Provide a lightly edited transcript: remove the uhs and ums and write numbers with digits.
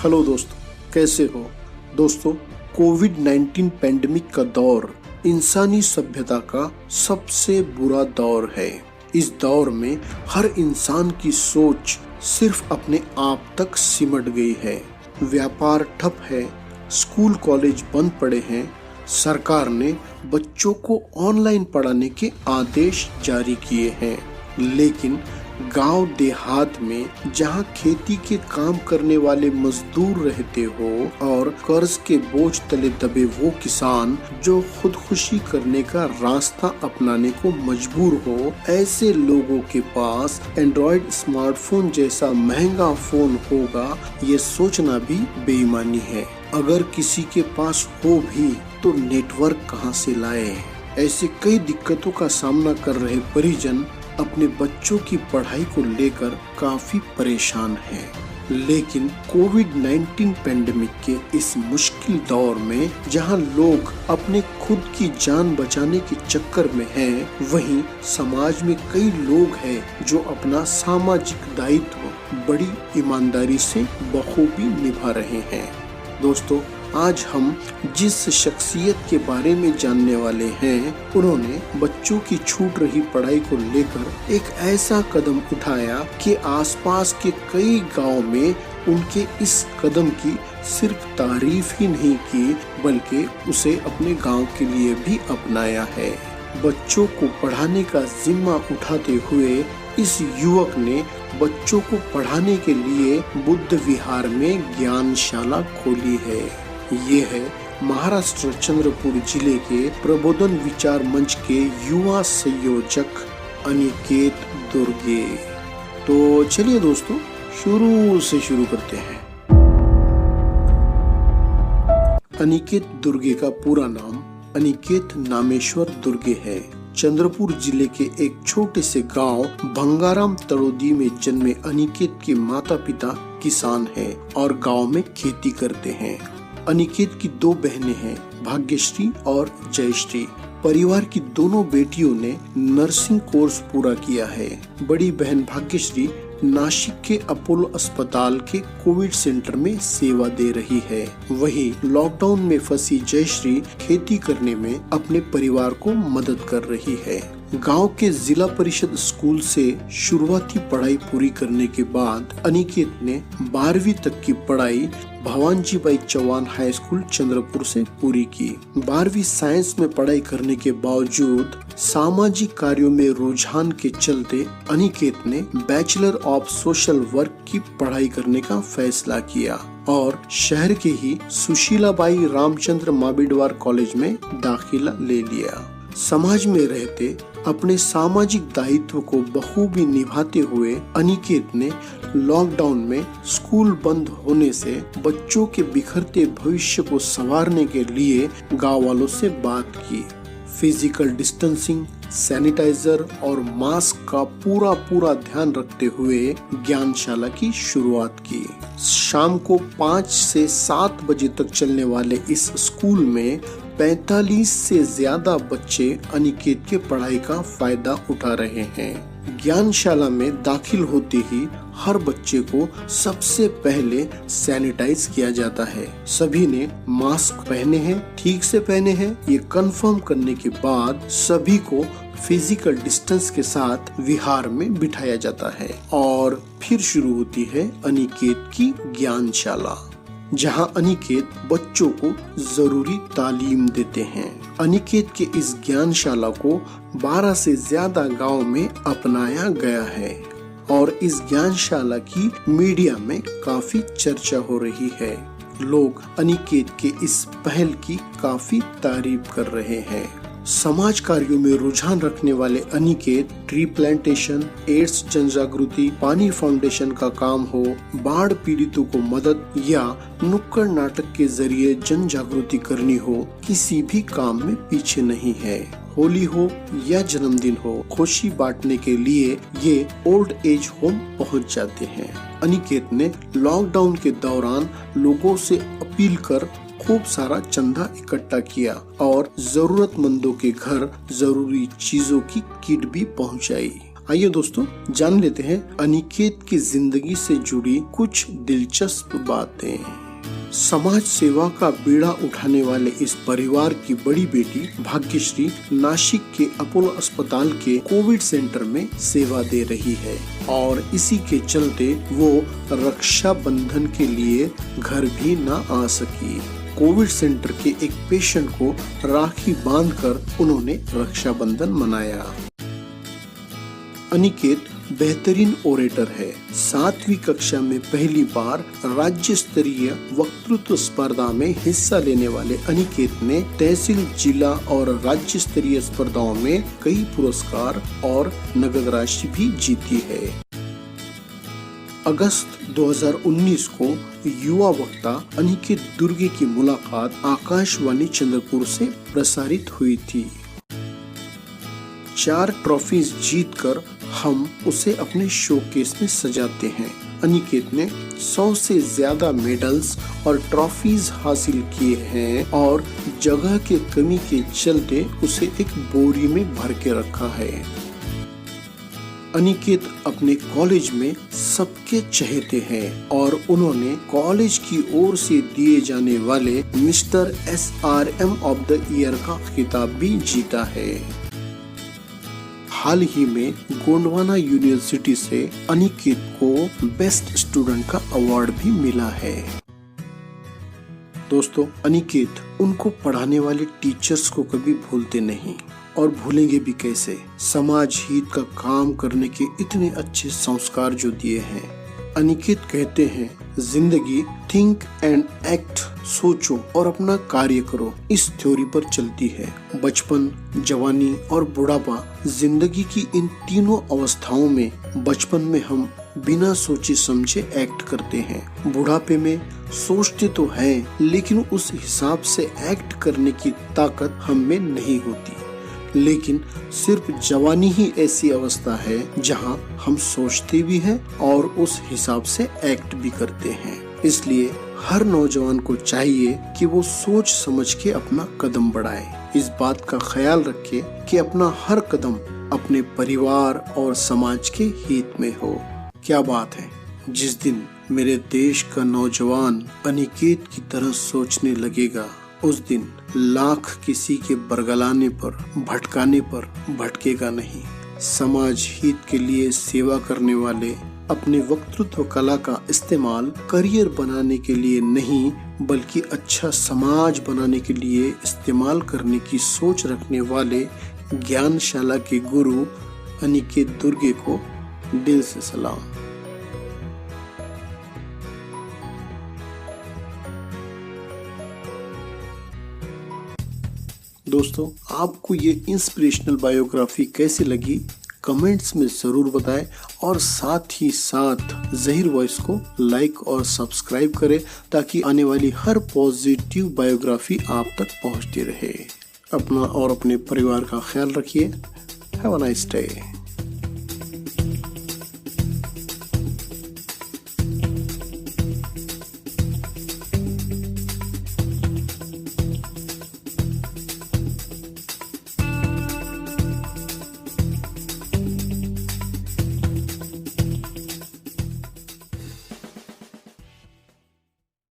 Hello दोस्तों, कैसे हो? दोस्तों, कोविड-19 पैंडेमिक का दौर इंसानी सभ्यता का सबसे बुरा दौर है। इस दौर में हर इंसान की सोच सिर्फ अपने आप तक सिमट गई है। व्यापार ठप है, स्कूल कॉलेज बंद पड़े हैं, सरकार ने बच्चों को ऑनलाइन पढ़ाने के आदेश जारी किए हैं। लेकिन गांव देहात में जहां खेती के काम करने वाले मजदूर रहते हो और कर्ज के बोझ तले दबे वो किसान जो खुदकुशी करने का रास्ता अपनाने को मजबूर हो, ऐसे लोगों के पास एंड्रॉइड स्मार्टफोन जैसा महंगा फोन होगा, ये सोचना भी बेईमानी है। अगर किसी के पास हो भी तो नेटवर्क कहां से लाए? ऐसे कई दिक्कतों का सामना कर रहे परिजन अपने बच्चों की पढ़ाई को लेकर काफी परेशान हैं। लेकिन कोविड-19 पैंडेमिक के इस मुश्किल दौर में जहां लोग अपने खुद की जान बचाने के चक्कर में हैं, वहीं समाज में कई लोग हैं जो अपना सामाजिक दायित्व बड़ी ईमानदारी से बखूबी निभा रहे हैं। दोस्तों, आज हम जिस शख्सियत के बारे में जानने वाले हैं, उन्होंने बच्चों की छूट रही पढ़ाई को लेकर एक ऐसा कदम उठाया कि आसपास के कई गांव में उनके इस कदम की सिर्फ तारीफ ही नहीं की, बल्कि उसे अपने गांव के लिए भी अपनाया है। बच्चों को पढ़ाने का जिम्मा उठाते हुए इस युवक ने बच्चों को पढ़ाने के लिए बुद्ध विहार में ज्ञानशाला खोली है। ये है महाराष्ट्र चंद्रपुर जिले के प्रबोधन विचार मंच के युवा संयोजक अनिकेत दुर्गे। तो चलिए दोस्तों, शुरू से शुरू करते हैं। अनिकेत दुर्गे का पूरा नाम अनिकेत नामेश्वर दुर्गे है। चंद्रपुर जिले के एक छोटे से गांव भंगाराम तड़ोदी में जन्मे अनिकेत के माता पिता किसान हैं और गांव में खेती करते हैं। अनिकेत की दो बहनें हैं, भाग्यश्री और जयश्री। परिवार की दोनों बेटियों ने नर्सिंग कोर्स पूरा किया है। बड़ी बहन भाग्यश्री नासिक के अपोलो अस्पताल के कोविड सेंटर में सेवा दे रही है। वहीं लॉकडाउन में फंसी जयश्री खेती करने में अपने परिवार को मदद कर रही है। गांव के जिला परिषद स्कूल से शुरुआती पढ़ाई पूरी करने के बाद अनिकेत ने 12वीं तक की पढ़ाई भवानजीबाई चौहान हाई स्कूल चंद्रपुर से पूरी की। 12वीं साइंस में पढ़ाई करने के बावजूद सामाजिक कार्यों में रुझान के चलते अनिकेत ने बैचलर ऑफ सोशल वर्क की पढ़ाई करने का फैसला किया और शहर के ही सुशीलाबाई रामचंद्र माबिडवार कॉलेज में दाखिला ले लिया। समाज में रहते अपने सामाजिक दायित्व को बखूबी निभाते हुए अनिकेत ने लॉकडाउन में स्कूल बंद होने से बच्चों के बिखरते भविष्य को संवारने के लिए गांव वालों से बात की। फिजिकल डिस्टेंसिंग, सैनिटाइजर और मास्क का पूरा ध्यान रखते हुए ज्ञानशाला की शुरुआत की। शाम को 5 से 7 बजे तक चलने वाले इस स्कूल में 45 से ज्यादा बच्चे अनिकेत के पढ़ाई का फायदा उठा रहे हैं। ज्ञानशाला में दाखिल होते ही हर बच्चे को सबसे पहले सैनिटाइज किया जाता है। सभी ने मास्क पहने हैं, ठीक से पहने हैं, ये कंफर्म करने के बाद सभी को फिजिकल डिस्टेंस के साथ विहार में बिठाया जाता है और फिर शुरू होती है अनिकेत की ज्ञानशाला, जहां अनिकेत बच्चों को जरूरी तालीम देते हैं। अनिकेत के इस ज्ञानशाला को 12 से ज्यादा गांव में अपनाया गया है और इस ज्ञानशाला की मीडिया में काफी चर्चा हो रही है। लोग अनिकेत के इस पहल की काफी तारीफ कर रहे हैं। समाज कार्यों में रुझान रखने वाले अनिकेत ट्री प्लांटेशन, एड्स जन जागृति, पानी फाउंडेशन का काम हो, बाढ़ पीड़ितों को मदद या नुक्कड़ नाटक के जरिए जन जागृति करनी हो, किसी भी काम में पीछे नहीं है। होली हो या जन्मदिन हो, खुशी बांटने के लिए ये ओल्ड एज होम पहुंच जाते हैं। अनिकेत ने लॉकडाउन के दौरान लोगों से अपील कर खूब सारा चंदा इकट्ठा किया और जरूरतमंदों के घर जरूरी चीजों की किट भी पहुंचाई। आइए दोस्तों, जान लेते हैं अनिकेत की जिंदगी से जुड़ी कुछ दिलचस्प बातें। समाज सेवा का बीड़ा उठाने वाले इस परिवार की बड़ी बेटी भाग्यश्री नासिक के अपोलो अस्पताल के कोविड सेंटर में सेवा दे रही है और इसी के चलते वो रक्षाबंधन के लिए घर भी न आ सकी। कोविड सेंटर के एक पेशेंट को राखी बांधकर उन्होंने रक्षाबंधन मनाया। अनिकेत बेहतरीन ओरेटर है। 7वीं कक्षा में पहली बार राज्य स्तरीय वक्तृत्व स्पर्धा में हिस्सा लेने वाले अनिकेत ने तहसील, जिला और राज्य स्तरीय स्पर्धाओं में कई पुरस्कार और नगद राशि भी जीती है। अगस्त 2019 को युवा वक्ता अनिकेत दुर्गे की मुलाकात आकाशवाणी चंद्रपुर से प्रसारित हुई थी। 4 ट्रॉफीज जीतकर हम उसे अपने शोकेस में सजाते हैं। अनिकेत ने 100 से ज्यादा मेडल्स और ट्रॉफीज हासिल किए हैं और जगह के कमी के चलते उसे एक बोरी में भर के रखा है। अनिकेत अपने कॉलेज में सबके चहेते हैं और उन्होंने कॉलेज की ओर से दिए जाने वाले mister SRM of the year का खिताब भी जीता है। हाल ही में गोंडवाना यूनिवर्सिटी से अनिकेत को बेस्ट स्टूडेंट का अवार्ड भी मिला है। दोस्तों, अनिकेत उनको पढ़ाने वाले टीचर्स को कभी भूलते नहीं और भूलेंगे भी कैसे। समाज हित का काम करने के इतने अच्छे संस्कार जो दिए हैं। अनिकेत कहते हैं, जिंदगी थिंक एंड एक्ट, सोचो और अपना कार्य करो, इस थ्योरी पर चलती है। बचपन, जवानी और बुढ़ापा, जिंदगी की इन तीनों अवस्थाओं में बचपन में हम बिना सोचे समझे एक्ट करते हैं। बुढ़ापे में सोचते तो हैं, लेकिन उस हिसाब से एक्ट करने की ताकत हम में नहीं होती। लेकिन सिर्फ जवानी ही ऐसी अवस्था है जहां हम सोचते भी हैं और उस हिसाब से एक्ट भी करते हैं। इसलिए हर नौजवान को चाहिए कि वो सोच समझ के अपना कदम बढ़ाए। इस बात का ख्याल रखे कि अपना हर कदम अपने परिवार और समाज के हित में हो। क्या बात है, जिस दिन मेरे देश का नौजवान अनिकेत की तरह सोचने लगेगा, उस दिन लाख किसी के बरगलाने पर, भटकाने पर भटकेगा नहीं। समाज हित के लिए सेवा करने वाले अपने वक्तृत्व कला का इस्तेमाल करियर बनाने के लिए नहीं, बल्कि अच्छा समाज बनाने के लिए इस्तेमाल करने की सोच रखने वाले ज्ञानशाला के गुरु अनिकेत दुर्गे को दिल से सलाम। दोस्तों, आपको ये इंस्पिरेशनल बायोग्राफी कैसी लगी कमेंट्स में जरूर बताएं और साथ ही साथ ज़हीर वॉइस को लाइक और सब्सक्राइब करें ताकि आने वाली हर पॉजिटिव बायोग्राफी आप तक पहुंचती रहे। अपना और अपने परिवार का ख्याल रखिए। Have a nice day.